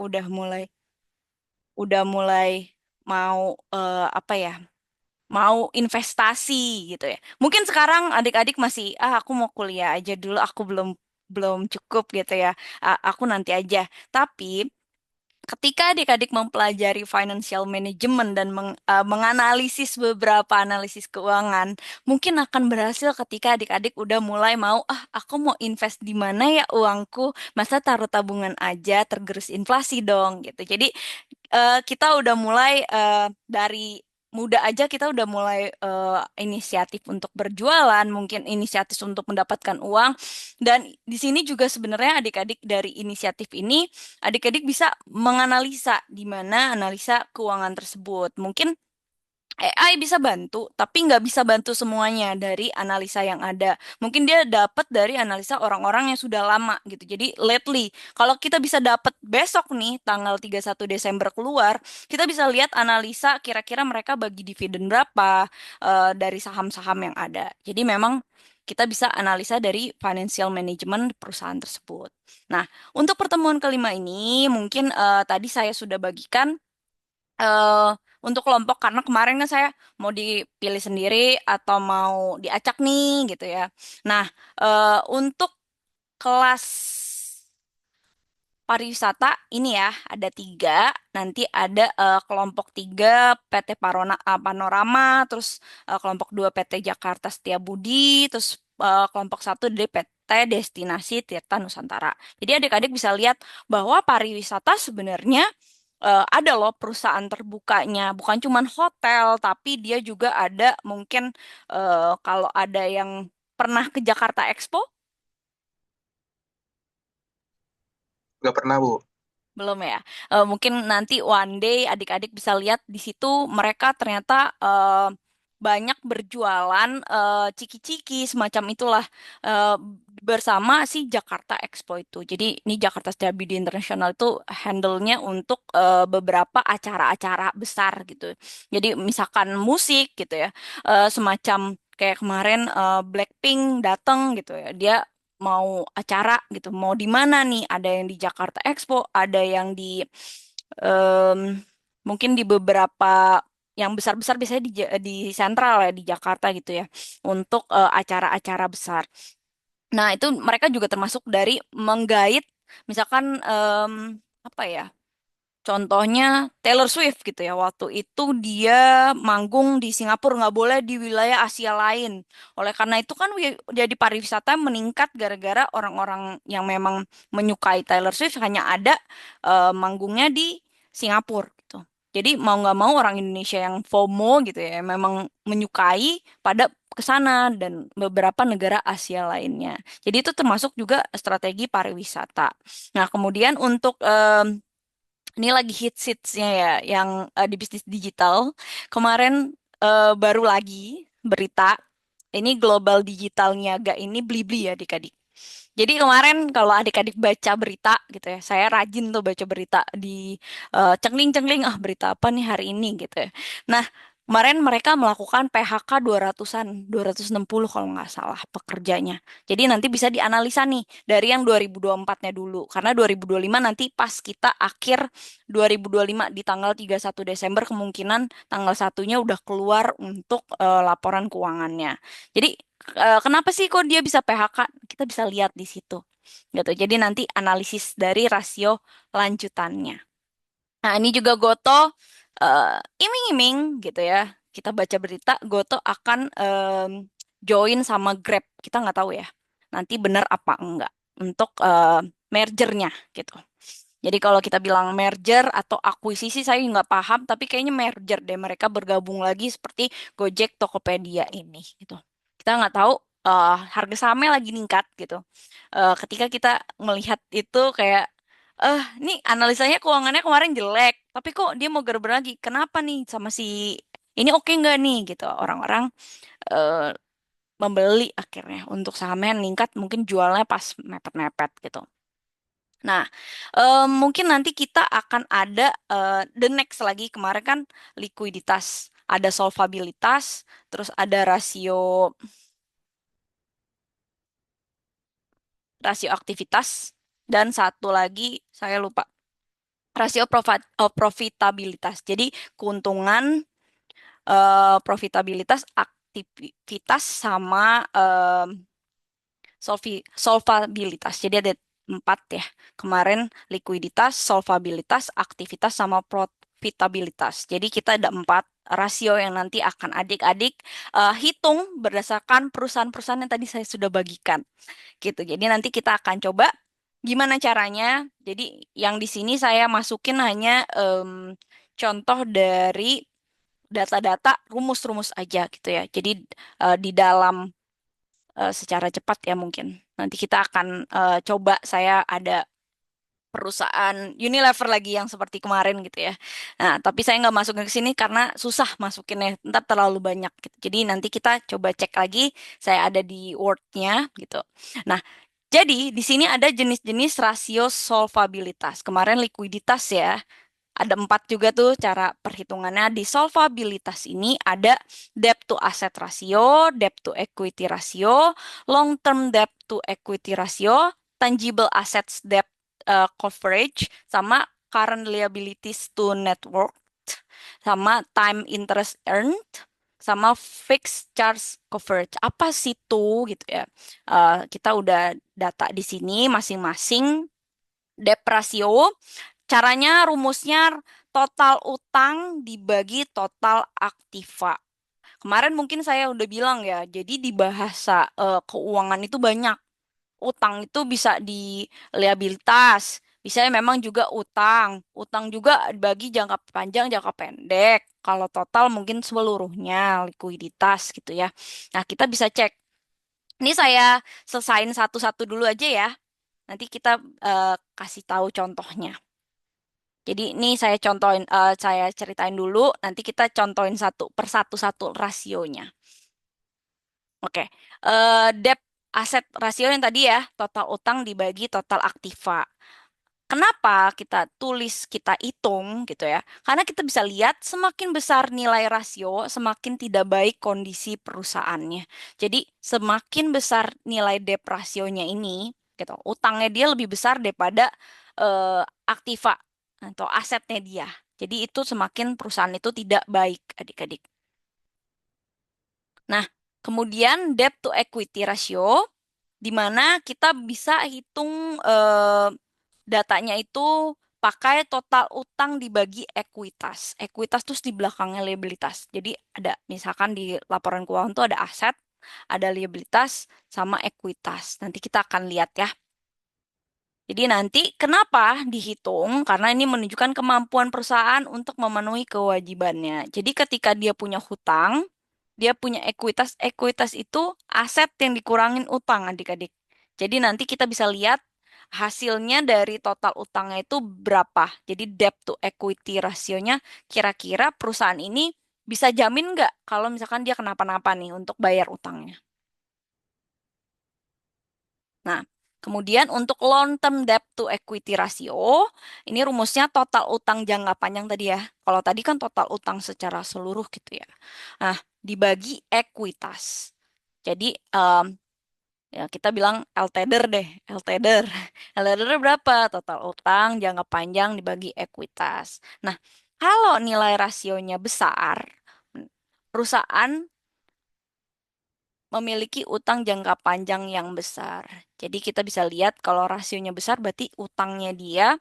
udah mulai mau apa ya? Mau investasi gitu ya. Mungkin sekarang adik-adik masih aku mau kuliah aja dulu, aku belum belum cukup gitu ya. Aku nanti aja. Tapi ketika adik-adik mempelajari financial management dan menganalisis beberapa analisis keuangan, mungkin akan berhasil ketika adik-adik udah mulai mau, aku mau invest di mana ya uangku, masa taruh tabungan aja tergerus inflasi dong gitu. Jadi kita udah mulai dari muda aja kita udah mulai inisiatif untuk berjualan, mungkin inisiatif untuk mendapatkan uang. Dan di sini juga sebenarnya adik-adik dari inisiatif ini, adik-adik bisa menganalisa di mana analisa keuangan tersebut. Mungkin AI bisa bantu, tapi nggak bisa bantu semuanya dari analisa yang ada. Mungkin dia dapat dari analisa orang-orang yang sudah lama gitu. Jadi lately, kalau kita bisa dapat besok nih, tanggal 31 Desember keluar, kita bisa lihat analisa kira-kira mereka bagi dividen berapa dari saham-saham yang ada. Jadi memang kita bisa analisa dari financial management perusahaan tersebut. Nah, untuk pertemuan kelima ini, mungkin tadi saya sudah bagikan eh untuk kelompok karena kemarin kan saya mau dipilih sendiri atau mau diacak nih gitu ya. Nah, untuk kelas pariwisata ini ya ada tiga. Nanti ada kelompok tiga PT Panorama, terus kelompok dua PT Jakarta Setiabudi, terus kelompok satu dari PT Destinasi Tirta Nusantara. Jadi adik-adik bisa lihat bahwa pariwisata sebenarnya ada loh perusahaan terbukanya, bukan cuma hotel, tapi dia juga ada mungkin kalau ada yang pernah ke Jakarta Expo, Nggak pernah, Bu. belum ya. Mungkin nanti one day adik-adik bisa lihat di situ mereka ternyata banyak berjualan ciki-ciki semacam itulah eh, bersama si Jakarta Expo itu. Jadi ini Jakarta Setiabudi International itu handle-nya untuk beberapa acara-acara besar gitu. Jadi misalkan musik gitu ya, semacam kayak kemarin Blackpink datang gitu ya. Dia mau acara gitu, mau di mana nih? Ada yang di Jakarta Expo, ada yang di em, mungkin di beberapa yang besar-besar biasanya di sentral ya di Jakarta gitu ya untuk acara-acara besar. Nah, itu mereka juga termasuk dari menggait misalkan apa ya? Contohnya Taylor Swift gitu ya. Waktu itu dia manggung di Singapura, nggak boleh di wilayah Asia lain. Oleh karena itu kan jadi pariwisata meningkat gara-gara orang-orang yang memang menyukai Taylor Swift hanya ada manggungnya di Singapura gitu. Jadi mau nggak mau orang Indonesia yang FOMO gitu ya, memang menyukai pada ke sana dan beberapa negara Asia lainnya. Jadi itu termasuk juga strategi pariwisata. Nah, kemudian untuk ini lagi hits-hitsnya ya, yang di bisnis digital. Kemarin baru lagi berita, ini global digital niaga ini Blibli ya adik-adik. Jadi kemarin kalau adik-adik baca berita gitu ya, saya rajin tuh baca berita di cengling-cengling, berita apa nih hari ini gitu ya. Nah, kemarin mereka melakukan PHK 200-an, 260 kalau nggak salah pekerjanya. Jadi nanti bisa dianalisa nih dari yang 2024-nya dulu. Karena 2025 nanti pas kita akhir 2025 di tanggal 31 Desember kemungkinan tanggal satunya udah keluar untuk laporan keuangannya. Jadi kenapa sih kok dia bisa PHK? Kita bisa lihat di situ. Gitu. Jadi nanti analisis dari rasio lanjutannya. Nah, ini juga Goto iming-iming gitu ya. Kita baca berita Goto akan join sama Grab. Kita nggak tahu ya. Nanti benar apa enggak untuk mergernya gitu. Jadi kalau kita bilang merger atau akuisisi saya nggak paham, tapi kayaknya merger deh mereka bergabung lagi seperti Gojek, Tokopedia ini gitu. Kita nggak tahu harga sahamnya lagi meningkat gitu. Ketika kita melihat itu kayak nih analisanya keuangannya kemarin jelek, tapi kok dia mau gerber lagi? Kenapa nih sama si ini oke nggak nih gitu? Orang-orang eh, membeli akhirnya untuk sahamnya yang meningkat, mungkin jualnya pas mepet-mepet gitu. Nah, mungkin nanti kita akan ada the next lagi kemarin kan likuiditas, ada solvabilitas, terus ada rasio rasio aktivitas dan satu lagi saya lupa. rasio profitabilitas. Jadi keuntungan, profitabilitas, aktivitas sama solvabilitas. Jadi ada empat ya. Kemarin likuiditas, solvabilitas, aktivitas, sama profitabilitas. Jadi kita ada empat rasio yang nanti akan adik-adik hitung berdasarkan perusahaan-perusahaan yang tadi saya sudah bagikan. Gitu. Jadi nanti kita akan coba gimana caranya. Jadi yang di sini saya masukin hanya contoh dari data-data rumus-rumus aja gitu ya. Jadi di dalam secara cepat ya mungkin. Nanti kita akan coba, saya ada perusahaan Unilever lagi yang seperti kemarin gitu ya. Nah, tapi saya nggak masukin ke sini karena susah masukinnya, ntar terlalu banyak gitu. Jadi nanti kita coba cek lagi, saya ada di Word-nya gitu. Nah, jadi di sini ada jenis-jenis rasio solvabilitas. Kemarin likuiditas ya. Ada empat juga tuh cara perhitungannya. Di solvabilitas ini ada debt to asset ratio, debt to equity ratio, long term debt to equity ratio, tangible assets debt coverage, sama current liabilities to net worth, sama time interest earned, sama fixed charge coverage. Apa sih tuh gitu ya? Kita udah data di sini masing-masing debt ratio. Caranya rumusnya total utang dibagi total aktiva. Kemarin mungkin saya udah bilang ya, jadi di bahasa keuangan itu banyak. Utang itu bisa di liabilitas, bisa memang juga utang. Utang juga bagi jangka panjang, jangka pendek. Kalau total mungkin seluruhnya likuiditas gitu ya. Nah, kita bisa cek. Ini saya selesain satu-satu dulu aja ya. Nanti kita kasih tahu contohnya. Jadi ini saya contohin, saya ceritain dulu, nanti kita contohin satu persatu satu rasionya. Oke, debt aset rasio yang tadi ya, total utang dibagi total aktiva. Kenapa kita tulis, kita hitung gitu ya? Karena kita bisa lihat semakin besar nilai rasio, semakin tidak baik kondisi perusahaannya. Jadi semakin besar nilai debt rasionya ini, gitu, utangnya dia lebih besar daripada aktiva atau asetnya dia. Jadi itu semakin perusahaan itu tidak baik, adik-adik. Nah, kemudian debt to equity ratio, di mana kita bisa hitung datanya itu pakai total utang dibagi ekuitas. Ekuitas terus di belakangnya liabilitas. Jadi ada misalkan di laporan keuangan itu ada aset, ada liabilitas, sama ekuitas. Nanti kita akan lihat ya. Jadi nanti kenapa dihitung? Karena ini menunjukkan kemampuan perusahaan untuk memenuhi kewajibannya. Jadi ketika dia punya hutang, dia punya ekuitas. Ekuitas itu aset yang dikurangin utang, adik-adik. Jadi nanti kita bisa lihat hasilnya dari total utangnya itu berapa. Jadi debt to equity rasionya kira-kira perusahaan ini bisa jamin nggak kalau misalkan dia kenapa-napa nih untuk bayar utangnya. Nah, kemudian untuk long term debt to equity ratio, ini rumusnya total utang jangka panjang tadi ya. Kalau tadi kan total utang secara seluruh gitu ya. Nah, dibagi ekuitas. Jadi, ya kita bilang LTDR deh, LTDR. LTDR berapa? Total utang jangka panjang dibagi ekuitas. Nah, kalau nilai rasionya besar, perusahaan memiliki utang jangka panjang yang besar. Jadi kita bisa lihat kalau rasionya besar berarti utangnya dia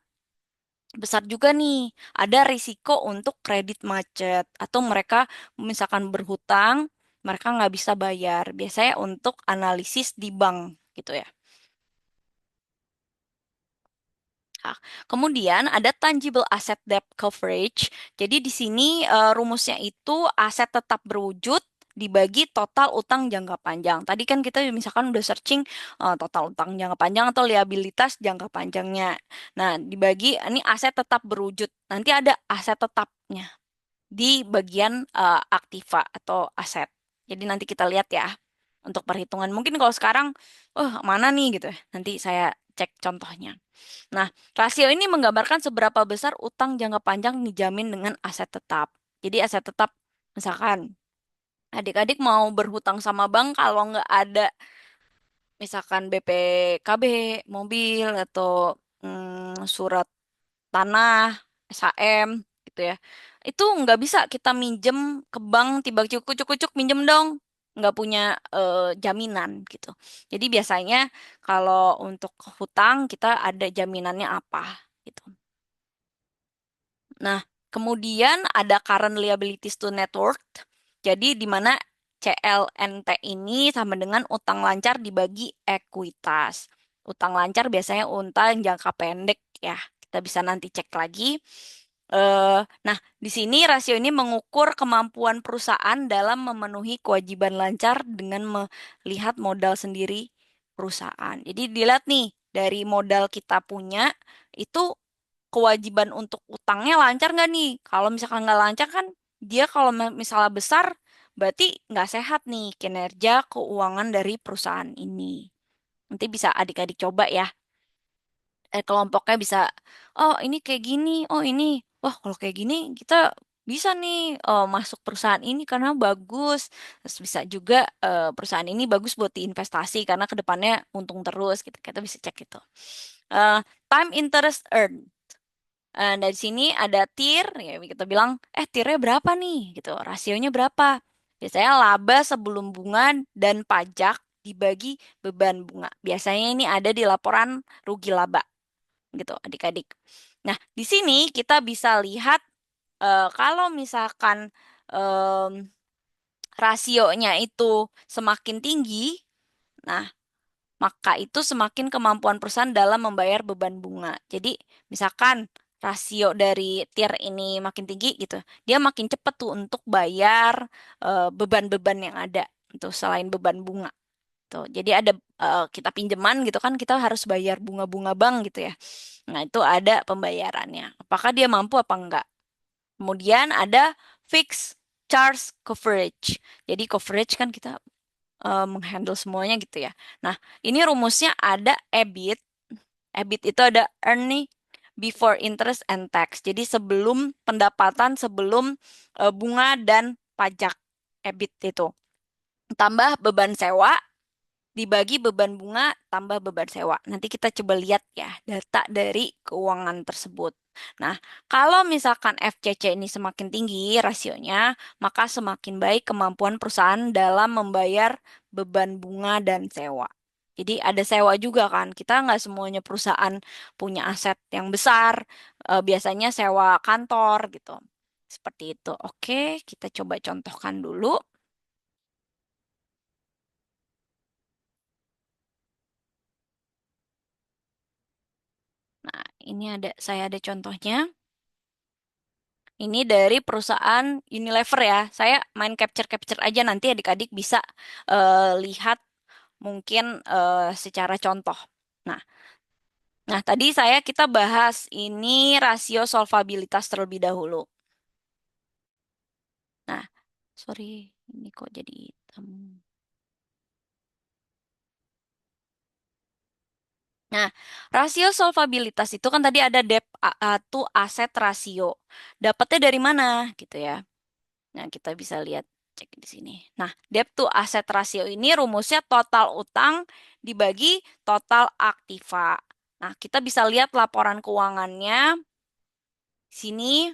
besar juga nih. Ada risiko untuk kredit macet atau mereka misalkan berhutang, mereka nggak bisa bayar. Biasanya untuk analisis di bank gitu ya. Nah, kemudian ada tangible asset debt coverage. Jadi di sini rumusnya itu aset tetap berwujud dibagi total utang jangka panjang. Tadi kan kita misalkan udah searching total utang jangka panjang atau liabilitas jangka panjangnya. Nah, dibagi ini aset tetap berwujud. Nanti ada aset tetapnya di bagian aktiva atau aset. Jadi nanti kita lihat ya untuk perhitungan. Mungkin kalau sekarang, mana nih gitu ya. Nanti saya cek contohnya. Nah, rasio ini menggambarkan seberapa besar utang jangka panjang dijamin dengan aset tetap. Jadi aset tetap, misalkan adik-adik mau berhutang sama bank kalau nggak ada misalkan BPKB, mobil, atau surat tanah, SHM gitu ya. Itu nggak bisa kita minjem ke bank tiba cukup-cukup minjem dong. Nggak punya jaminan gitu. Jadi biasanya kalau untuk hutang kita ada jaminannya apa gitu. Nah, kemudian ada current liabilities to net worth. Jadi di mana CLNT ini sama dengan utang lancar dibagi ekuitas. Utang lancar biasanya utang jangka pendek ya. Kita bisa nanti cek lagi. Nah, di sini rasio ini mengukur kemampuan perusahaan dalam memenuhi kewajiban lancar dengan melihat modal sendiri perusahaan. Jadi dilihat nih dari modal kita punya itu kewajiban untuk utangnya lancar nggak nih? Kalau misalkan nggak lancar kan dia kalau misalnya besar berarti nggak sehat nih kinerja keuangan dari perusahaan ini. Nanti bisa adik-adik coba ya. Kelompoknya bisa, oh ini kayak gini, oh ini, wah kalau kayak gini kita bisa nih masuk perusahaan ini karena bagus. Terus bisa juga perusahaan ini bagus buat diinvestasi karena kedepannya untung terus gitu. Kita bisa cek itu. Eh, Time interest earned. Dari sini ada tier, ya kita bilang, tiernya berapa nih, gitu, rasionya berapa? Biasanya laba sebelum bunga dan pajak dibagi beban bunga. Biasanya ini ada di laporan rugi laba, gitu, adik-adik. Nah, di sini kita bisa lihat kalau misalkan em, rasionya itu semakin tinggi, nah maka itu semakin kemampuan perusahaan dalam membayar beban bunga. Jadi, misalkan rasio dari tier ini makin tinggi gitu, dia makin cepat tuh untuk bayar beban-beban yang ada itu selain beban bunga. Tuh. Jadi ada kita pinjaman gitu kan kita harus bayar bunga-bunga bank gitu ya. Nah, itu ada pembayarannya. Apakah dia mampu apa enggak? Kemudian ada fixed charge coverage. Jadi coverage kan kita menghandle semuanya gitu ya. Nah, ini rumusnya ada EBIT. EBIT itu ada earning before interest and tax. Jadi sebelum pendapatan, sebelum bunga dan pajak. EBIT itu. Tambah beban sewa, dibagi beban bunga, tambah beban sewa. Nanti kita coba lihat ya data dari keuangan tersebut. Nah, kalau misalkan FCC ini semakin tinggi rasionya, maka semakin baik kemampuan perusahaan dalam membayar beban bunga dan sewa. Jadi ada sewa juga kan. Kita nggak semuanya perusahaan punya aset yang besar. Biasanya sewa kantor gitu. Seperti itu. Oke, kita coba contohkan dulu. Nah, ini saya ada contohnya. Ini dari perusahaan Unilever ya. Saya main capture-capture aja nanti adik-adik bisa lihat mungkin secara contoh. Nah, tadi kita bahas ini rasio solvabilitas terlebih dahulu. Nah, sorry, ini kok jadi hitam. Nah, rasio solvabilitas itu kan tadi ada debt to asset ratio. Dapatnya dari mana gitu ya? Nah, kita bisa lihat cek di sini. Nah, debt to asset ratio ini rumusnya total utang dibagi total aktiva. Nah, kita bisa lihat laporan keuangannya. Sini,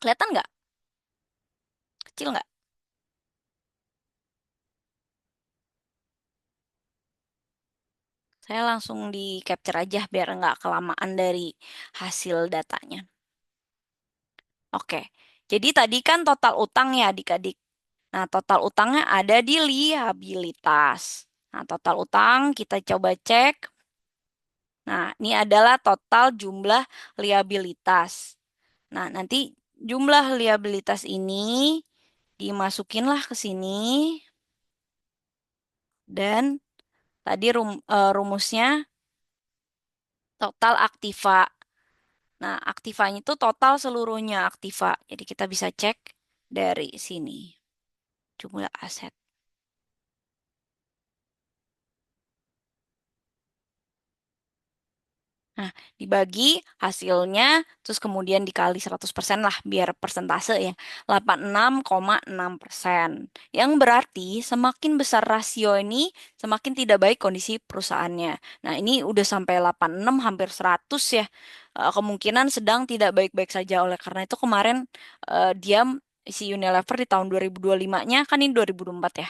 kelihatan nggak? Kecil nggak? Saya langsung di capture aja biar nggak kelamaan dari hasil datanya. Oke, jadi tadi kan total utang ya adik-adik. Nah, total utangnya ada di liabilitas. Nah, total utang kita coba cek. Nah, ini adalah total jumlah liabilitas. Nah, nanti jumlah liabilitas ini dimasukinlah ke sini dan tadi rumusnya total aktiva. Nah, aktivanya itu total seluruhnya aktiva. Jadi kita bisa cek dari sini jumlah aset. Nah, dibagi hasilnya, terus kemudian dikali 100% lah, biar persentase ya. 86,6%. Yang berarti semakin besar rasio ini, semakin tidak baik kondisi perusahaannya. Nah, ini udah sampai 86, hampir 100 ya. Kemungkinan sedang tidak baik-baik saja. Oleh karena itu kemarin dia, si Unilever di tahun 2025-nya, kan ini 2024 ya,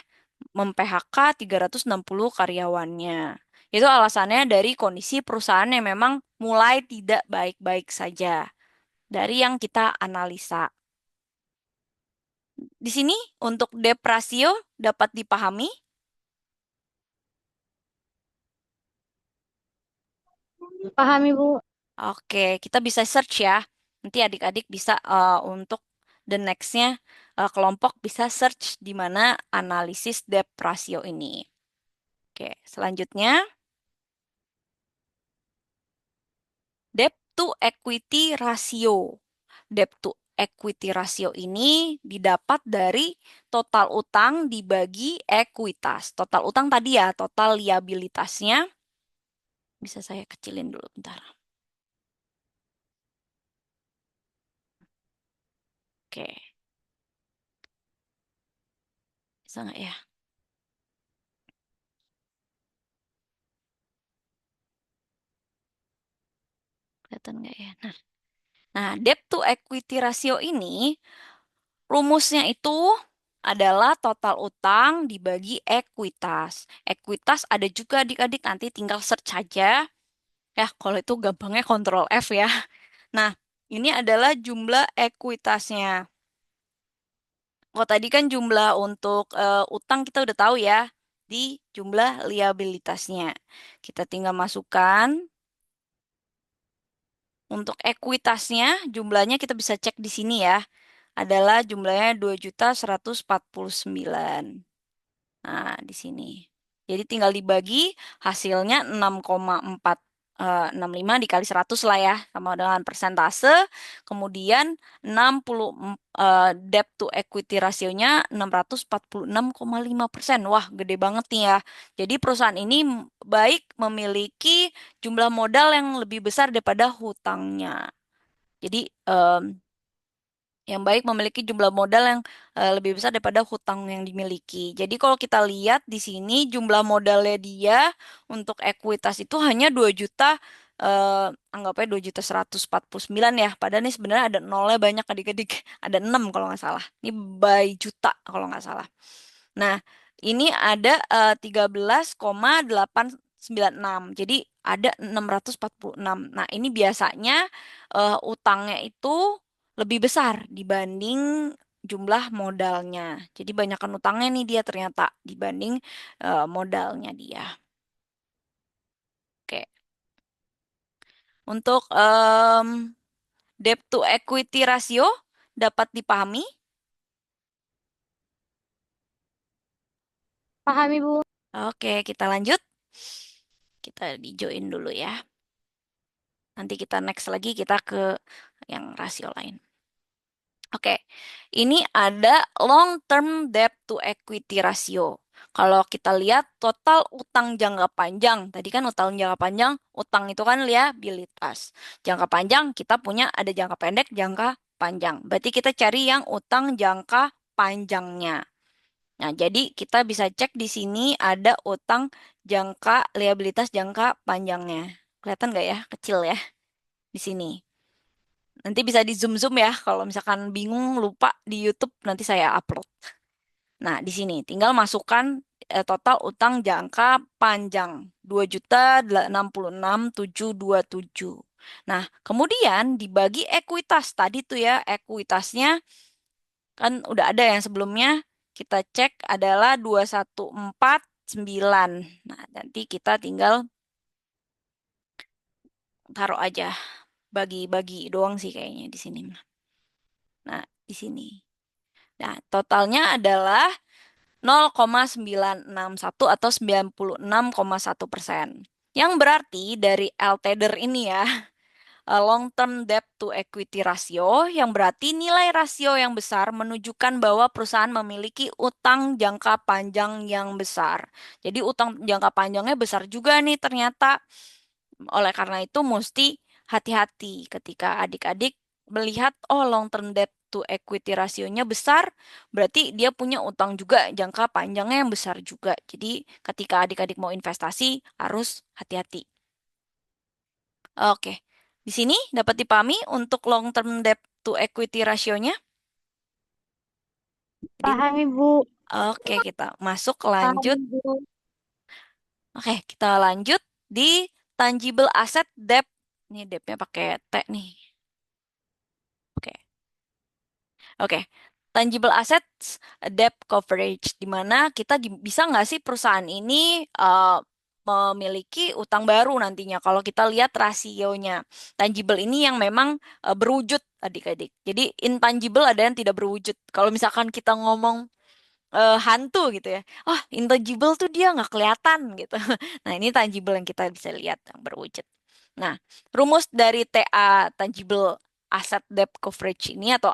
mem-PHK 360 karyawannya. Itu alasannya dari kondisi perusahaan yang memang mulai tidak baik-baik saja. Dari yang kita analisa. Di sini untuk debt ratio dapat dipahami. Paham Ibu. Oke, kita bisa search ya. Nanti adik-adik bisa untuk the next-nya kelompok bisa search di mana analisis debt ratio ini. Oke, selanjutnya debt to equity ratio. Debt to equity ratio ini didapat dari total utang dibagi ekuitas. Total utang tadi ya, total liabilitasnya. Bisa saya kecilin dulu bentar. Oke, bisa nggak ya? Kelihatan nggak ya? Nah, debt to equity ratio ini rumusnya itu adalah total utang dibagi ekuitas. Ekuitas ada juga adik-adik, nanti tinggal search aja. Ya, kalau itu gampangnya Ctrl F ya. Nah, ini adalah jumlah ekuitasnya. Oh, tadi kan jumlah untuk utang kita udah tahu ya, di jumlah liabilitasnya. Kita tinggal masukkan. Untuk ekuitasnya, jumlahnya kita bisa cek di sini ya. Adalah jumlahnya 2.149. Nah, di sini. Jadi tinggal dibagi hasilnya 6,465 dikali 100 lah ya, sama dengan persentase. Kemudian 60 debt to equity rasionya 646,5%. Wah, gede banget nih ya. Jadi perusahaan ini baik memiliki jumlah modal yang lebih besar daripada hutangnya. Jadi yang baik memiliki jumlah modal yang lebih besar daripada hutang yang dimiliki. Jadi kalau kita lihat di sini jumlah modalnya dia untuk ekuitas itu hanya 2 juta, anggapnya 2.149 ya. Padahal ini sebenarnya ada nolnya banyak adik-adik. Ada 6 kalau nggak salah. Ini by juta kalau nggak salah. Nah, ini ada 13,896. Jadi ada 646. Nah, ini biasanya utangnya itu lebih besar dibanding jumlah modalnya. Jadi banyakkan utangnya nih dia ternyata dibanding modalnya dia. Oke. Untuk debt to equity ratio dapat dipahami? Paham Ibu. Oke, kita lanjut. Kita di join dulu ya. Nanti kita next lagi kita ke yang rasio lain. Oke, ini ada long term debt to equity ratio. Kalau kita lihat total utang jangka panjang, tadi kan utang jangka panjang, utang itu kan liabilitas. Jangka panjang kita punya ada jangka pendek, jangka panjang. Berarti kita cari yang utang jangka panjangnya. Nah, jadi kita bisa cek di sini ada utang jangka liabilitas jangka panjangnya. Kelihatan nggak ya? Kecil ya di sini. Nanti bisa di zoom-zoom ya. Kalau misalkan bingung, lupa di YouTube, nanti saya upload. Nah, di sini tinggal masukkan total utang jangka panjang. 2.066.727. Nah, kemudian dibagi ekuitas. Tadi tuh ya, ekuitasnya kan udah ada yang sebelumnya. Kita cek adalah 214,9. Nah, nanti kita tinggal taruh aja. Bagi-bagi doang sih kayaknya di sini. Nah, di sini. Nah, totalnya adalah 0,961 atau 96,1%. Yang berarti dari LTDR ini ya, long term debt to equity ratio, yang berarti nilai rasio yang besar menunjukkan bahwa perusahaan memiliki utang jangka panjang yang besar. Jadi utang jangka panjangnya besar juga nih ternyata. Oleh karena itu mesti hati-hati ketika adik-adik melihat oh long term debt to equity rasionya besar, berarti dia punya utang juga jangka panjangnya yang besar juga. Jadi ketika adik-adik mau investasi harus hati-hati. Oke. Di sini dapat dipahami untuk long term debt to equity rasionya. Jadi Paham Ibu. oke, kita masuk Paham lanjut. Ibu. Oke, kita lanjut di tangible asset debt. Ini debtnya pakai T nih. Oke. Oke, tangible assets debt coverage, di mana kita bisa nggak sih perusahaan ini memiliki utang baru nantinya kalau kita lihat rasionya. Tangible ini yang memang berwujud adik-adik. Jadi intangible ada yang tidak berwujud. Kalau misalkan kita ngomong hantu gitu ya, oh intangible tuh dia nggak kelihatan gitu. Nah ini tangible yang kita bisa lihat yang berwujud. Nah, rumus dari TA tangible asset debt coverage ini atau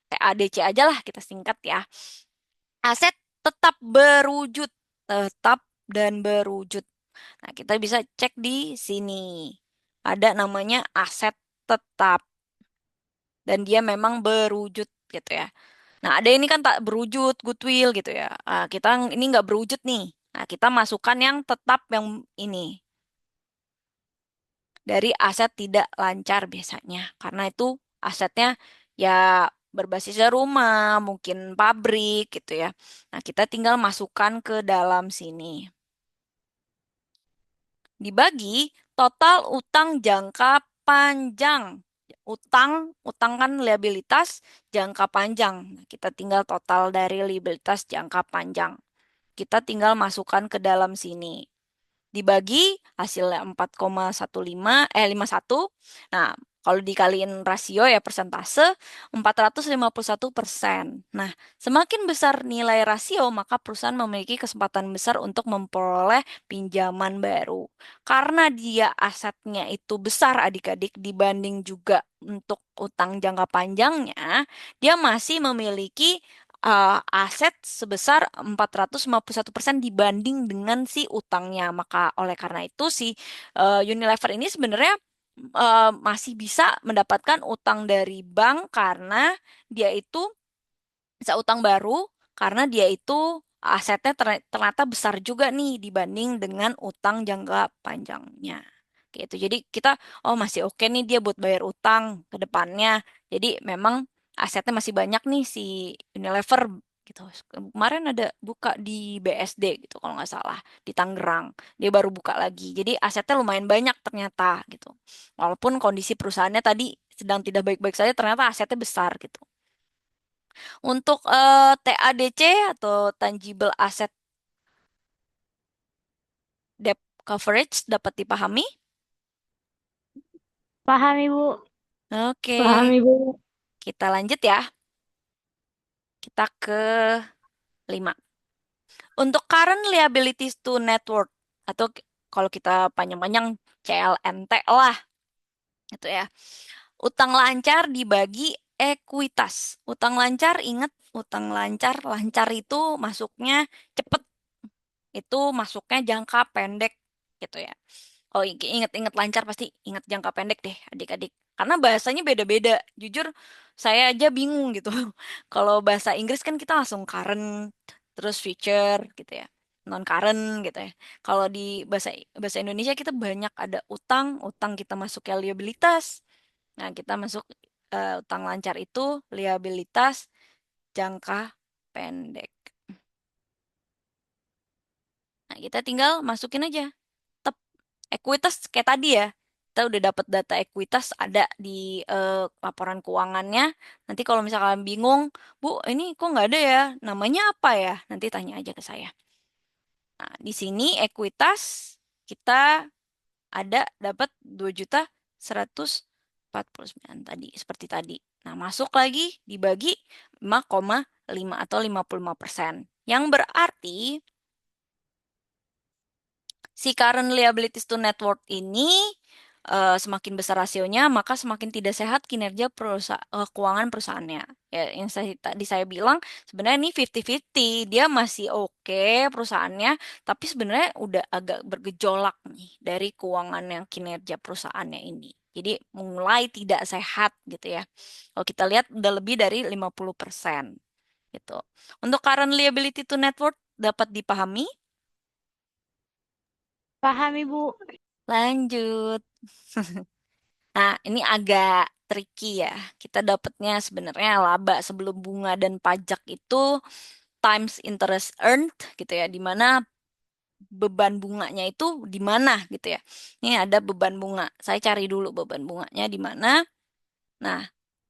ADC aja lah kita singkat ya. Aset tetap berwujud, tetap dan berwujud. Nah, kita bisa cek di sini. Ada namanya aset tetap dan dia memang berwujud gitu ya. Nah, ada ini kan tak berwujud goodwill gitu ya. Kita ini nggak berwujud nih. Nah, kita masukkan yang tetap yang ini dari aset tidak lancar biasanya. Karena itu asetnya ya berbasisnya rumah, mungkin pabrik gitu ya. Nah, kita tinggal masukkan ke dalam sini. Dibagi total utang jangka panjang. Utang kan liabilitas jangka panjang. Nah, kita tinggal total dari liabilitas jangka panjang. Kita tinggal masukkan ke dalam sini. Dibagi hasilnya 4,51. Nah, kalau dikaliin rasio ya persentase 451%. Nah, semakin besar nilai rasio, maka perusahaan memiliki kesempatan besar untuk memperoleh pinjaman baru. Karena dia asetnya itu besar adik-adik dibanding juga untuk utang jangka panjangnya, dia masih memiliki aset sebesar 451% dibanding dengan si utangnya. Maka oleh karena itu si Unilever ini sebenarnya masih bisa mendapatkan utang dari bank karena dia itu bisa utang baru karena dia itu asetnya ternyata besar juga nih dibanding dengan utang jangka panjangnya. Gitu. Jadi kita oh masih oke nih dia buat bayar utang ke depannya. Jadi memang asetnya masih banyak nih si Unilever gitu. Kemarin ada buka di BSD gitu kalau nggak salah di Tangerang. Dia baru buka lagi. Jadi asetnya lumayan banyak ternyata gitu. Walaupun kondisi perusahaannya tadi sedang tidak baik-baik saja, ternyata asetnya besar gitu. Untuk TADC atau Tangible Asset Debt Coverage dapat dipahami? Paham Ibu. Oke, Paham Ibu. kita lanjut ya. Kita ke 5. Untuk current liabilities to net worth atau kalau kita panjang-panjang CLNT lah gitu ya. Utang lancar dibagi ekuitas. Utang lancar ingat utang lancar, lancar itu masuknya cepet, itu masuknya jangka pendek gitu ya. Oh, ingat-ingat lancar pasti ingat jangka pendek deh, adik-adik. Karena bahasanya beda-beda. Jujur, saya aja bingung gitu. Kalau bahasa Inggris kan kita langsung current, terus future gitu ya. Non current gitu ya. Kalau di bahasa bahasa Indonesia kita banyak ada utang, utang kita masuk ke liabilitas. Nah, kita masuk utang lancar itu liabilitas jangka pendek. Nah, kita tinggal masukin aja. Tep, ekuitas kayak tadi ya. Kita udah dapat data ekuitas ada di laporan keuangannya. Nanti kalau misalkan bingung, Bu, ini kok nggak ada ya? Namanya apa ya? Nanti tanya aja ke saya. Nah, di sini ekuitas kita ada dapat 2.149 tadi, seperti tadi. Nah, masuk lagi dibagi 5,5 atau 55%. Yang berarti si current liabilities to net worth ini semakin besar rasionya, maka semakin tidak sehat kinerja keuangan perusahaannya. Ya, yang tadi saya bilang sebenarnya ini 50-50, dia masih oke perusahaannya, tapi sebenarnya udah agak bergejolak nih dari keuangan yang kinerja perusahaannya ini. Jadi mulai tidak sehat gitu ya. Kalau kita lihat udah lebih dari 50% gitu. Untuk current liability to net worth dapat dipahami? Paham Ibu. Lanjut. Nah, ini agak tricky ya. Kita dapatnya sebenarnya laba sebelum bunga dan pajak itu times interest earned gitu ya, di mana beban bunganya itu di mana gitu ya. Ini ada beban bunga. Saya cari dulu beban bunganya di mana. Nah,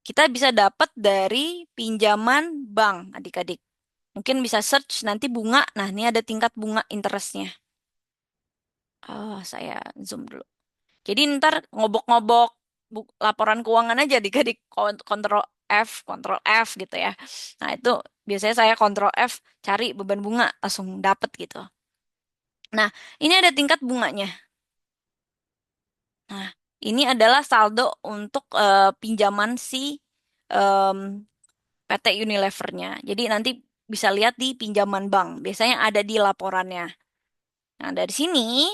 kita bisa dapat dari pinjaman bank, adik-adik. Mungkin bisa search nanti bunga. Nah, ini ada tingkat bunga interestnya. Oh, saya zoom dulu. Jadi ntar ngobok-ngobok laporan keuangan aja adik-adik kontrol kontrol F gitu ya. Nah, itu biasanya saya kontrol F cari beban bunga langsung dapet gitu. Nah, ini ada tingkat bunganya. Nah, ini adalah saldo untuk pinjaman si em, PT Unilevernya. Jadi nanti bisa lihat di pinjaman bank. Biasanya ada di laporannya. Nah, dari sini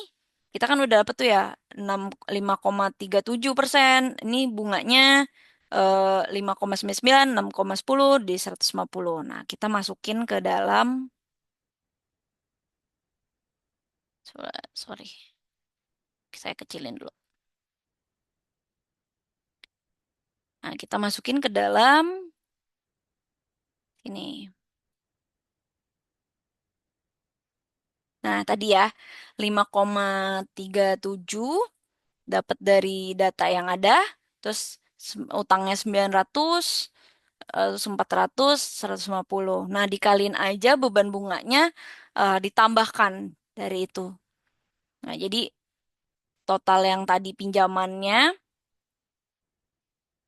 kita kan udah dapet tuh ya 5,37%. Ini bunganya 5,99, 6,10 di 150. Nah, kita masukin ke dalam sorry, saya kecilin dulu. Nah, kita masukin ke dalam ini. Nah, tadi ya 5,37 dapat dari data yang ada, terus utangnya 900, terus 400, 150. Nah, dikaliin aja beban bunganya ditambahkan dari itu. Nah, jadi total yang tadi pinjamannya,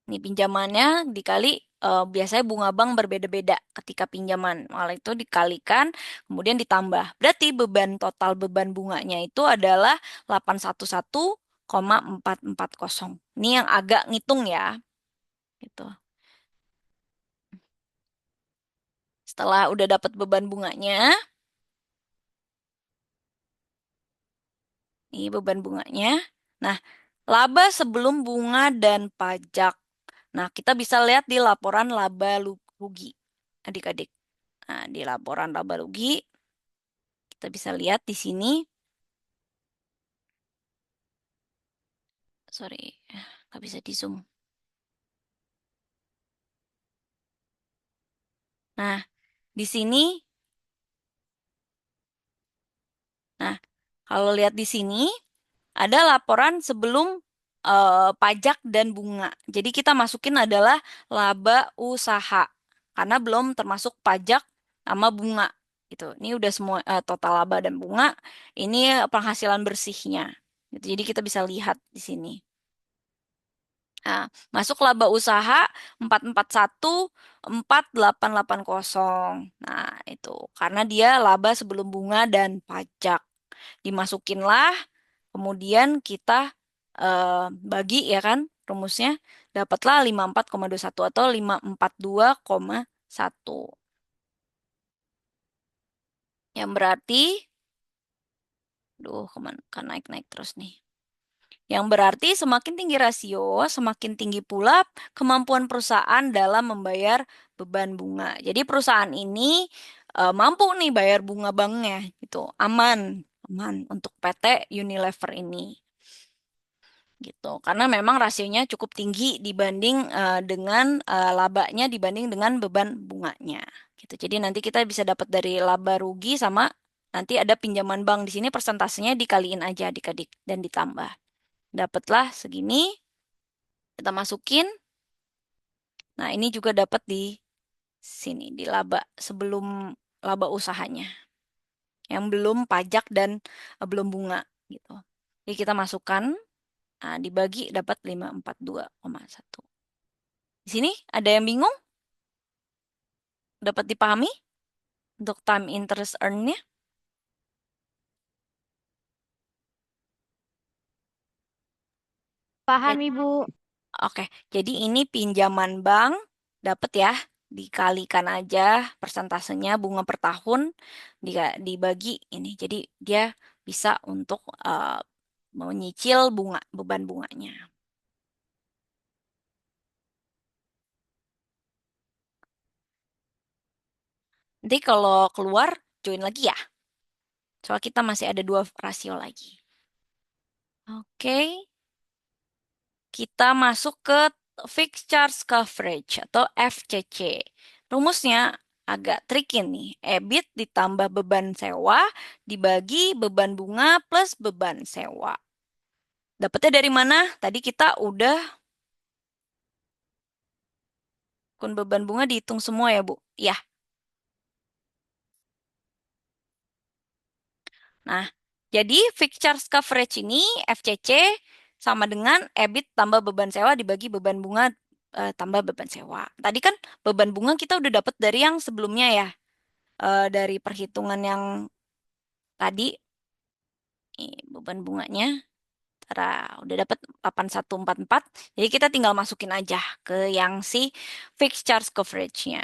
ini pinjamannya dikali biasanya bunga bank berbeda-beda ketika pinjaman. Malah itu dikalikan, kemudian ditambah. Berarti total beban bunganya itu adalah 811,440. Ini yang agak ngitung ya, gitu. Setelah udah dapat beban bunganya, ini beban bunganya. Nah, laba sebelum bunga dan pajak. Nah, kita bisa lihat di laporan laba rugi, adik-adik. Nah, di laporan laba rugi, kita bisa lihat di sini. Sorry, nggak bisa di zoom. Nah, di sini, nah, kalau lihat di sini, ada laporan sebelum pajak dan bunga. Jadi kita masukin adalah laba usaha karena belum termasuk pajak sama bunga gitu. Ini udah semua total laba dan bunga. Ini penghasilan bersihnya. Gitu. Jadi kita bisa lihat di sini. Nah, masuk laba usaha 441 4880. Nah, itu karena dia laba sebelum bunga dan pajak. Dimasukinlah. Kemudian kita bagi ya kan rumusnya dapatlah 54,21 atau 542,1. Yang berarti, kemana kan naik-naik terus nih. Yang berarti semakin tinggi rasio, semakin tinggi pula kemampuan perusahaan dalam membayar beban bunga. Jadi perusahaan ini mampu nih bayar bunga banknya gitu. Aman, aman untuk PT Unilever ini. Gitu. Karena memang rasionya cukup tinggi dibanding dengan labanya dibanding dengan beban bunganya. Gitu. Jadi nanti kita bisa dapat dari laba rugi sama nanti ada pinjaman bank di sini persentasenya dikaliin aja adik-adik dan ditambah. Dapatlah segini, kita masukin. Nah, ini juga dapat di sini di laba sebelum laba usahanya yang belum pajak dan belum bunga gitu. Jadi kita masukkan. Nah, dibagi dapat 542,1. Di sini ada yang bingung? Dapat dipahami untuk time interest earn-nya? Paham, Ibu. Oke, jadi ini pinjaman bank, dapat ya, dikalikan aja persentasenya bunga per tahun dibagi ini. Jadi dia bisa untuk menyicil beban bunganya. Nanti kalau keluar join lagi ya. Soal kita masih ada 2 rasio lagi. Oke, kita masuk ke Fixed Charge Coverage atau FCC. Rumusnya agak tricky nih. EBIT ditambah beban sewa dibagi beban bunga plus beban sewa. Dapatnya dari mana? Tadi kita udah kun beban bunga dihitung semua ya, Bu? Ya. Nah, jadi fixed charge coverage ini FCC sama dengan EBIT tambah beban sewa dibagi beban bunga tambah beban sewa. Tadi kan beban bunga kita udah dapat dari yang sebelumnya ya. Dari perhitungan yang tadi beban bunganya Tara, udah dapat 8144. Jadi kita tinggal masukin aja ke yang si fixed charge coverage-nya.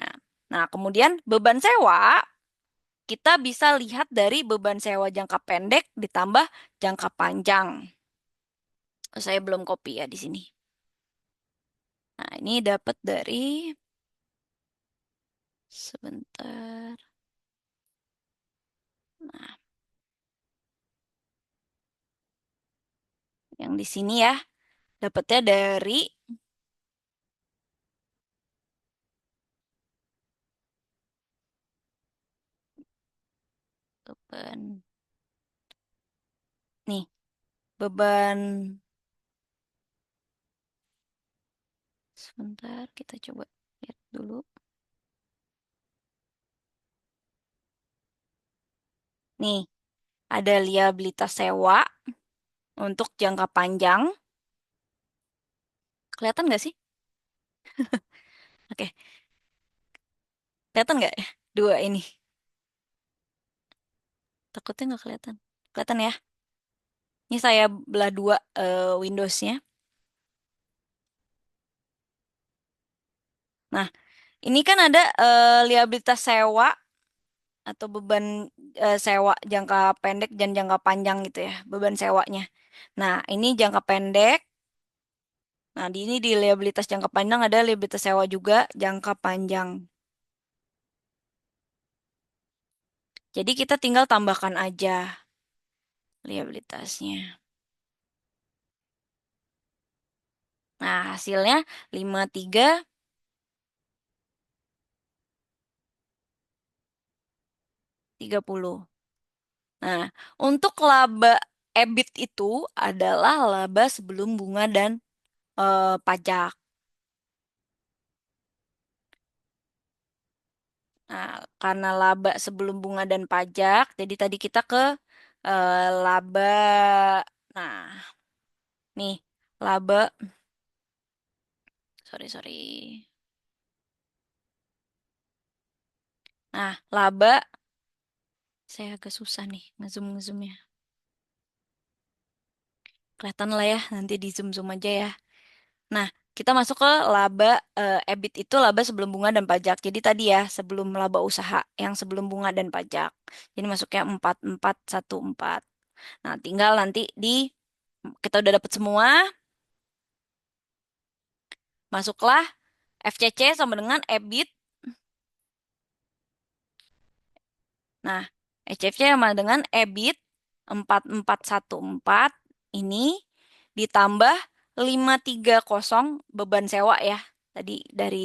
Nah, kemudian beban sewa kita bisa lihat dari beban sewa jangka pendek ditambah jangka panjang. Saya belum copy ya di sini. Nah, ini dapat dari sebentar. Nah, yang di sini ya, dapatnya dari beban. Nih, beban sebentar kita coba lihat dulu. Nih, ada liabilitas sewa untuk jangka panjang. Kelihatan nggak sih? Oke, kelihatan nggak ya? Dua ini. Takutnya nggak kelihatan. Kelihatan ya? Ini saya belah dua Windows-nya. Nah, ini kan ada liabilitas sewa atau beban sewa jangka pendek dan jangka panjang gitu ya, beban sewanya. Nah, ini jangka pendek. Nah, di ini di liabilitas jangka panjang ada liabilitas sewa juga jangka panjang. Jadi kita tinggal tambahkan aja liabilitasnya. Nah, hasilnya 5330. Nah, untuk laba EBIT itu adalah laba sebelum bunga dan pajak. Nah, karena laba sebelum bunga dan pajak, jadi tadi kita ke laba. Nah, nih laba. Sorry, sorry. Nah, laba. Saya agak susah nih ngezoomnya. Kelihatan lah ya, nanti di zoom-zoom aja ya. Nah, kita masuk ke laba EBIT itu laba sebelum bunga dan pajak. Jadi tadi ya, sebelum laba usaha yang sebelum bunga dan pajak. Jadi masuknya 4414. Nah, tinggal nanti kita udah dapat semua, masuklah FCC sama dengan EBIT. Nah, FCC sama dengan EBIT 4414 ini ditambah 530 beban sewa ya. Tadi dari